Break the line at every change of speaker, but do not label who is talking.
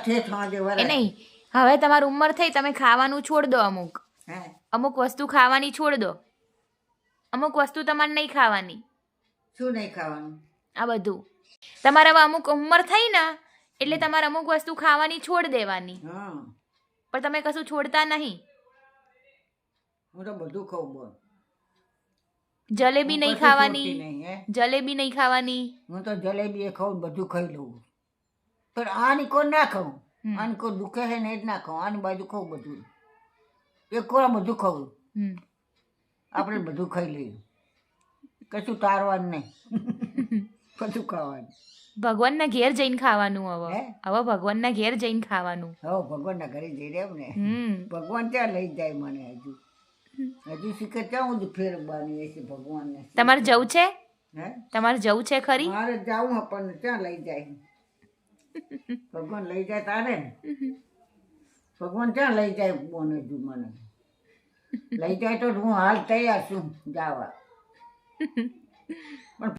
ઠેઠ સાંજે
એ
વરાય.
નહીં, હવે તમારી ઉંમર થઈ, તમે ખાવાનું છોડ દો.
હે
અમુક વસ્તુ ખાવાની છોડ દો. અમુક વસ્તુ તમારે નહીં ખાવાની.
શું નહીં ખાવાનું?
આ બધું તમારે હવે અમુક ઉંમર થઈ ને એટલે તમારે અમુક વસ્તુ ખાવાની છોડ દેવાની.
હા
પણ તમે કશું છોડતા નહીં.
હું તો બધું ખાઉં બોલ.
જલેબી
હું
નહીં
કશું
ખાવાની.
છોડતી નહીં, હે
જલેબી નહીં ખાવાની.
હું તો જલેબી એ ખાઉં બધું ખાઈ લઉં. પણ આની કોઈ ના ખાઉં.
હમ.
આની કોઈ દુખે છે ને એ જ ના ખાઉં. આની બાજુ ખાઉં બધું. એક કોરા બધું ખાવું.
હમ.
આપણે બધું ખાઈ લઈએ. કશું તારવાનું નહીં. બધું ખાવાનું.
ભગવાનના ઘેર જઈને ખાવાનું. હવે
હે?
હવે ભગવાનના ઘેર જઈને ખાવાનું.
હવે ભગવાનના ઘરે જઈ રહ્યા ને ભગવાન ત્યાં લઈ જાય મને. હજુ શીખે ત્યાં હું ફેરવવાની હશે ભગવાનને.
તમારે જવું છે?
હે
તમારે જવું છે ખરી?
મારે જાવું આપણને ત્યાં લઈ જાય. ભગવાન લઈ જાય તારે ને. ભગવાન ત્યાં લઈ જાય બોને હજુ મને લઈ જાય તો હું હાલ તૈયાર છું જવા. પણ